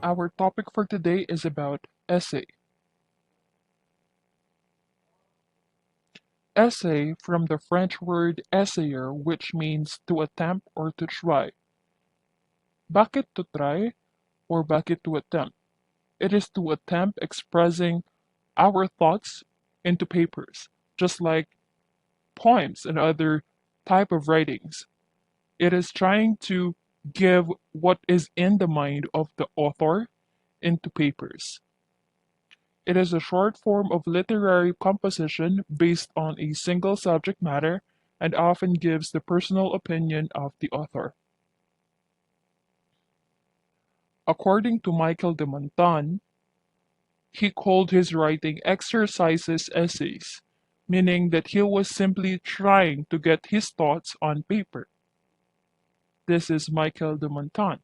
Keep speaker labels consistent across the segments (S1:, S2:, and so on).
S1: Our topic for today is about essay. Essay from the French word essayer, which means to attempt or to try. Bakit to try or bakit to attempt? It is to attempt expressing our thoughts into papers, just like poems and other type of writings. It is trying to give what is in the mind of the author into papers. It is a short form of literary composition based on a single subject matter and often gives the personal opinion of the author. According to Michael de Montan, he called his writing exercises essays, meaning that he was simply trying to get his thoughts on paper. This is Michael de Montan.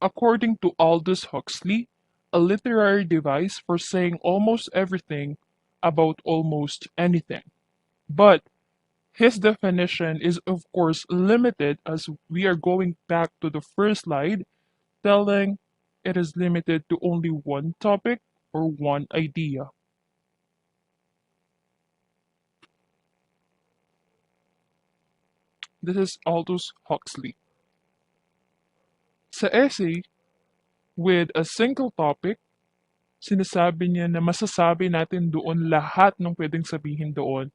S1: According to Aldous Huxley, a literary device for saying almost everything about almost anything. But his definition is, of course, limited as we are going back to the first slide, telling it is limited to only one topic or one idea. This is Aldous Huxley. Sa essay, with a single topic, sinasabi niya na masasabi natin doon lahat ng pwedeng sabihin doon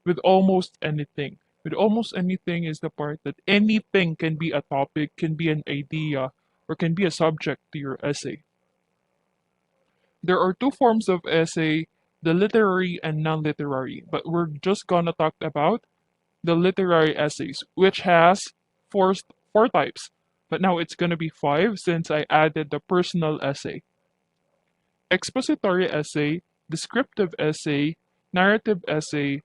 S1: with almost anything. With almost anything is the part that anything can be a topic, can be an idea, or can be a subject to your essay. There are two forms of essay, the literary and non-literary, but we're just gonna talk about the literary essays, which has four, four types. But now it's gonna be five since I added the personal essay. Expository essay, descriptive essay, narrative essay,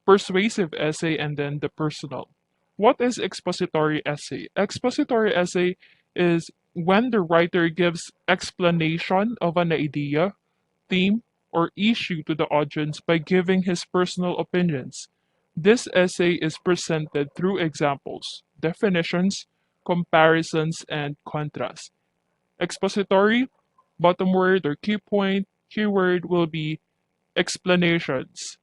S1: persuasive essay, and then the personal. What is expository essay? Expository essay is when the writer gives explanation of an idea, theme, or issue to the audience by giving his personal opinions. This essay is presented through examples, definitions, comparisons, and contrasts. Expository, bottom word or key point, keyword will be explanations.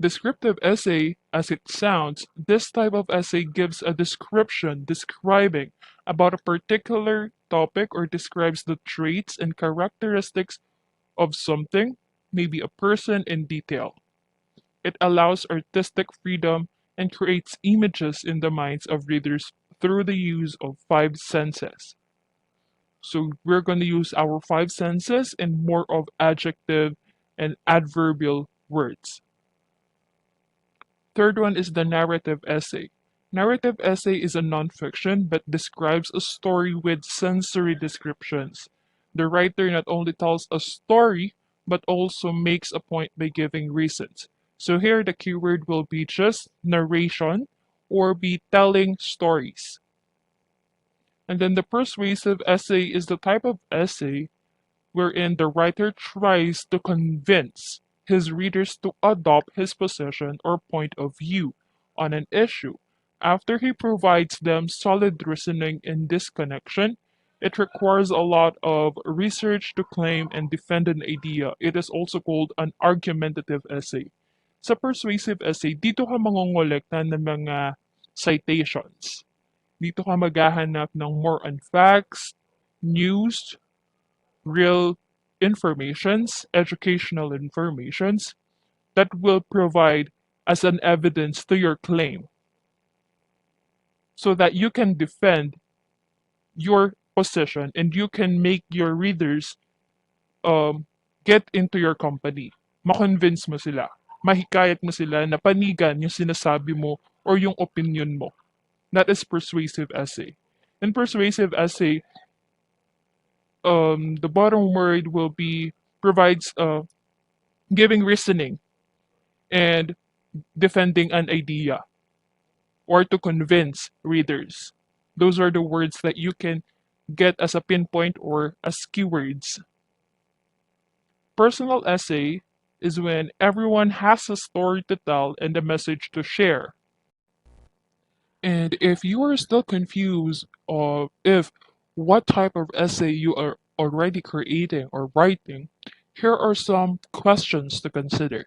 S1: Descriptive essay, as it sounds, this type of essay gives a description describing about a particular topic or describes the traits and characteristics of something, maybe a person in detail. It allows artistic freedom and creates images in the minds of readers through the use of five senses. So we're going to use our five senses in more of adjective and adverbial words. Third one is the narrative essay. Narrative essay is a nonfiction but describes a story with sensory descriptions. The writer not only tells a story but also makes a point by giving reasons. So here the keyword will be just narration or be telling stories. And then the persuasive essay is the type of essay wherein the writer tries to convince his readers to adopt his position or point of view on an issue. After he provides them solid reasoning in this connection, it requires a lot of research to claim and defend an idea. It is also called an argumentative essay. Sa persuasive essay, dito ka mangongolekta ng mga citations. Dito ka maghahanap ng more on facts, news, real informations, educational informations that will provide as an evidence to your claim so that you can defend your position and you can make your readers get into your company. Ma-convince mo sila. Mahikayat mo sila na panigan yung sinasabi mo or yung opinion mo. That is persuasive essay. In persuasive essay, the bottom word will be provides giving reasoning and defending an idea or to convince readers. Those are the words that you can get as a pinpoint or as keywords. Personal essay is when everyone has a story to tell and a message to share. And if you are still confused of if what type of essay you are already creating or writing, here are some questions to consider.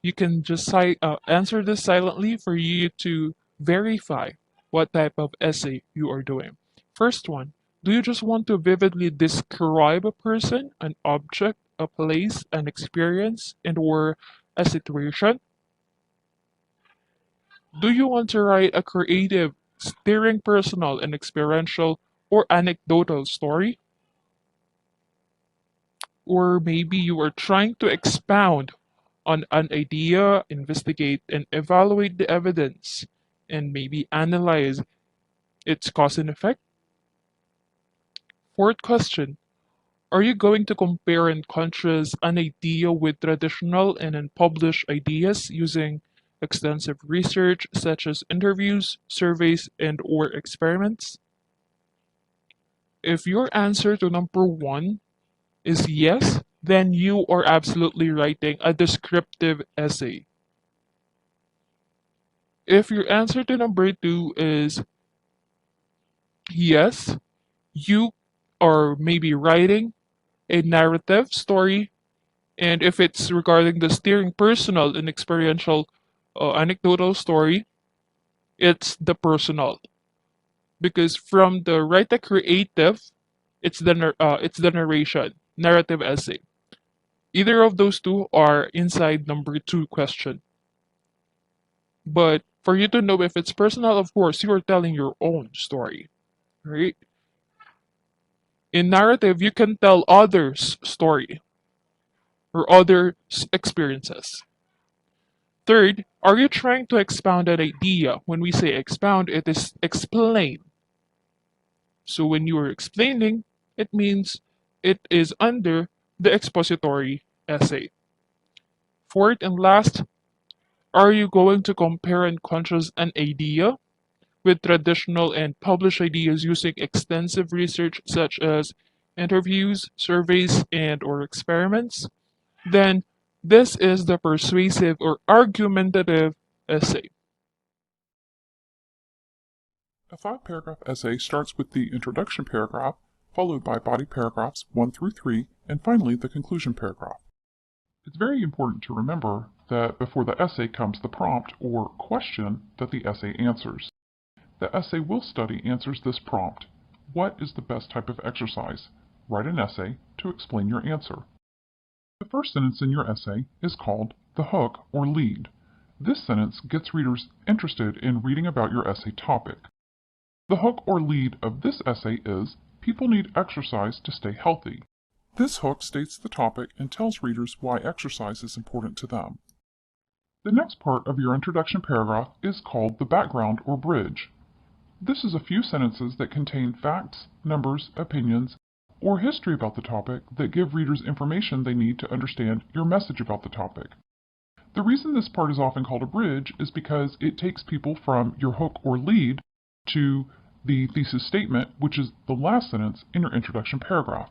S1: You can just answer this silently for you to verify what type of essay you are doing. First one, do you just want to vividly describe a person, an object, a place, an experience, and or a situation? Do you want to write a creative, stirring personal and experiential or anecdotal story? Or maybe you are trying to expound on an idea, investigate and evaluate the evidence, and maybe analyze its cause and effect? Fourth question, are you going to compare and contrast an idea with traditional and unpublished ideas using extensive research such as interviews, surveys, and or experiments? If your answer to number one is yes, then you are absolutely writing a descriptive essay. If your answer to number two is yes, you are maybe writing a narrative story, and if it's regarding the steering personal and experiential anecdotal story, it's the personal. Because from the write a creative, it's the narration, narrative essay. Either of those two are inside number two question. But for you to know if it's personal, of course, you are telling your own story, right? In narrative, you can tell others' story or others' experiences. Third, are you trying to expound an idea? When we say expound, it is explain. So when you are explaining, it means it is under the expository essay. Fourth and last, are you going to compare and contrast an idea with traditional and published ideas using extensive research such as interviews, surveys, and or experiments? Then this is the persuasive or argumentative essay.
S2: A five-paragraph essay starts with the introduction paragraph, followed by body paragraphs 1 through 3, and finally the conclusion paragraph. It's very important to remember that before the essay comes the prompt or question that the essay answers. The essay will study answers this prompt. What is the best type of exercise? Write an essay to explain your answer. The first sentence in your essay is called the hook or lead. This sentence gets readers interested in reading about your essay topic. The hook or lead of this essay is, people need exercise to stay healthy. This hook states the topic and tells readers why exercise is important to them. The next part of your introduction paragraph is called the background or bridge. This is a few sentences that contain facts, numbers, opinions, or history about the topic that give readers information they need to understand your message about the topic. The reason this part is often called a bridge is because it takes people from your hook or lead to the thesis statement, which is the last sentence in your introduction paragraph.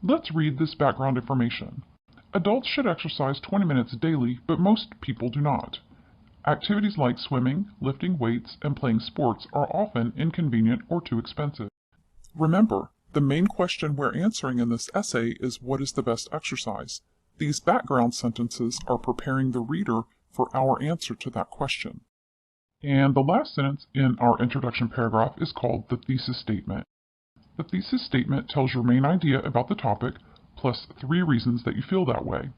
S2: Let's read this background information. Adults should exercise 20 minutes daily, but most people do not. Activities like swimming, lifting weights, and playing sports are often inconvenient or too expensive. Remember, the main question we're answering in this essay is what is the best exercise? These background sentences are preparing the reader for our answer to that question. And the last sentence in our introduction paragraph is called the thesis statement. The thesis statement tells your main idea about the topic, plus 3 reasons that you feel that way.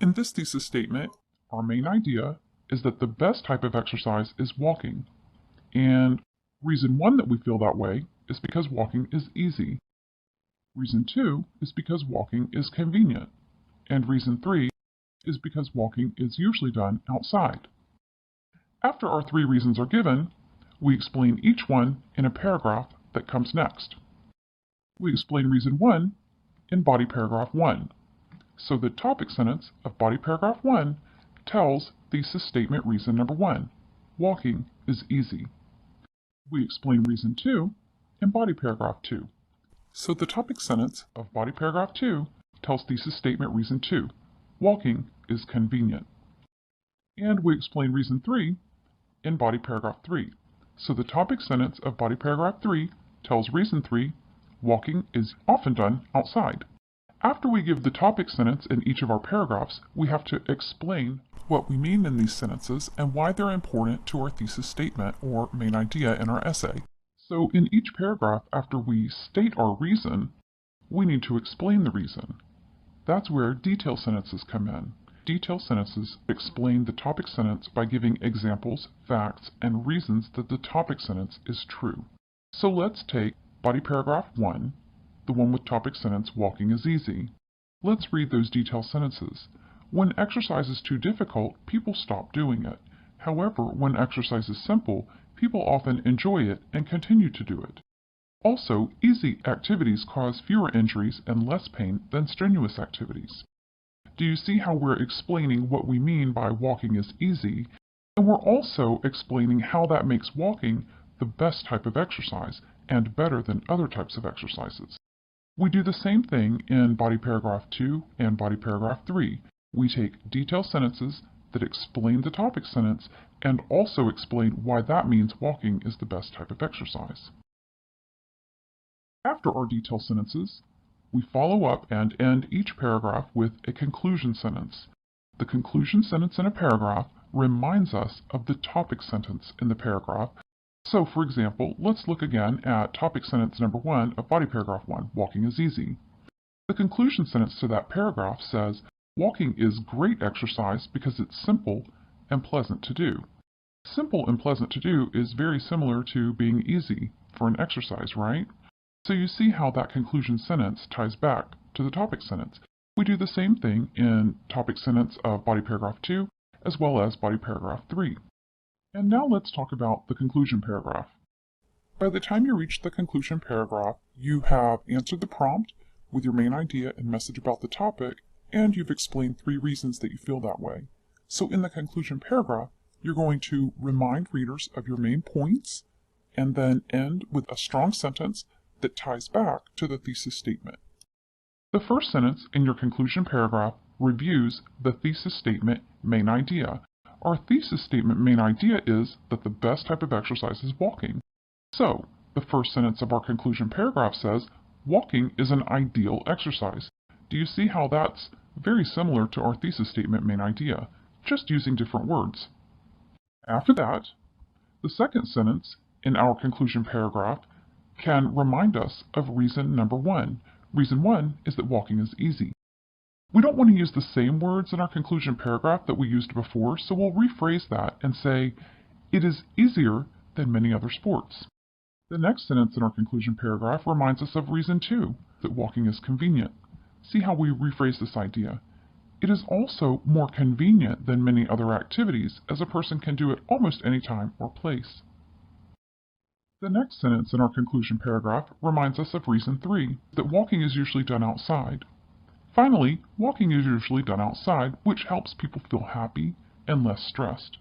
S2: In this thesis statement, our main idea is that the best type of exercise is walking. And reason 1 that we feel that way is because walking is easy. Reason 2 is because walking is convenient. And reason 3 is because walking is usually done outside. After our 3 reasons are given, we explain each one in a paragraph that comes next. We explain reason 1 in body paragraph 1. So the topic sentence of body paragraph 1 tells thesis statement reason number 1. Walking is easy. We explain reason 2 in body paragraph 2. So the topic sentence of body paragraph 2 tells thesis statement reason 2. Walking is convenient. And we explain reason 3 in body paragraph 3. So the topic sentence of body paragraph 3 tells reason 3, walking is often done outside. After we give the topic sentence in each of our paragraphs, we have to explain what we mean in these sentences and why they're important to our thesis statement or main idea in our essay. So in each paragraph, after we state our reason, we need to explain the reason. That's where detail sentences come in. Detail sentences explain the topic sentence by giving examples, facts, and reasons that the topic sentence is true. So let's take body paragraph 1, the one with topic sentence, walking is easy. Let's read those detail sentences. When exercise is too difficult, people stop doing it. However, when exercise is simple, people often enjoy it and continue to do it. Also, easy activities cause fewer injuries and less pain than strenuous activities. Do you see how we're explaining what we mean by walking is easy? And we're also explaining how that makes walking the best type of exercise and better than other types of exercises. We do the same thing in body paragraph 2 and body paragraph 3. We take detailed sentences that explain the topic sentence and also explain why that means walking is the best type of exercise. After our detailed sentences, we follow up and end each paragraph with a conclusion sentence. The conclusion sentence in a paragraph reminds us of the topic sentence in the paragraph. So, for example, let's look again at topic sentence number 1 of body paragraph 1, walking is easy. The conclusion sentence to that paragraph says, walking is great exercise because it's simple and pleasant to do. Simple and pleasant to do is very similar to being easy for an exercise, right? So you see how that conclusion sentence ties back to the topic sentence. We do the same thing in topic sentence of body paragraph 2 as well as body paragraph 3. And now let's talk about the conclusion paragraph. By the time you reach the conclusion paragraph, you have answered the prompt with your main idea and message about the topic, and you've explained 3 reasons that you feel that way. So in the conclusion paragraph, you're going to remind readers of your main points and then end with a strong sentence that ties back to the thesis statement. The first sentence in your conclusion paragraph reviews the thesis statement main idea. Our thesis statement main idea is that the best type of exercise is walking. So, the first sentence of our conclusion paragraph says, walking is an ideal exercise. Do you see how that's very similar to our thesis statement main idea, just using different words? After that, the second sentence in our conclusion paragraph can remind us of reason number 1. Reason 1 is that walking is easy. We don't want to use the same words in our conclusion paragraph that we used before, so we'll rephrase that and say, it is easier than many other sports. The next sentence in our conclusion paragraph reminds us of reason 2, that walking is convenient. See how we rephrase this idea. It is also more convenient than many other activities, as a person can do it almost any time or place. The next sentence in our conclusion paragraph reminds us of reason 3, that walking is usually done outside. Finally, walking is usually done outside, which helps people feel happy and less stressed.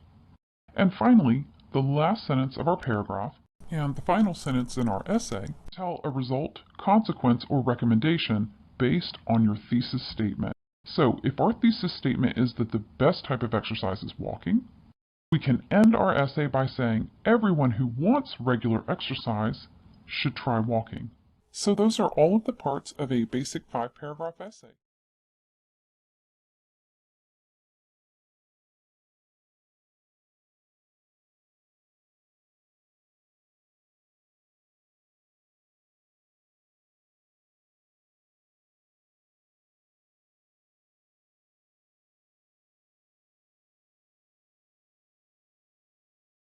S2: And finally, the last sentence of our paragraph and the final sentence in our essay tell a result, consequence, or recommendation based on your thesis statement. So, if our thesis statement is that the best type of exercise is walking, we can end our essay by saying everyone who wants regular exercise should try walking. So those are all of the parts of a basic 5-paragraph essay.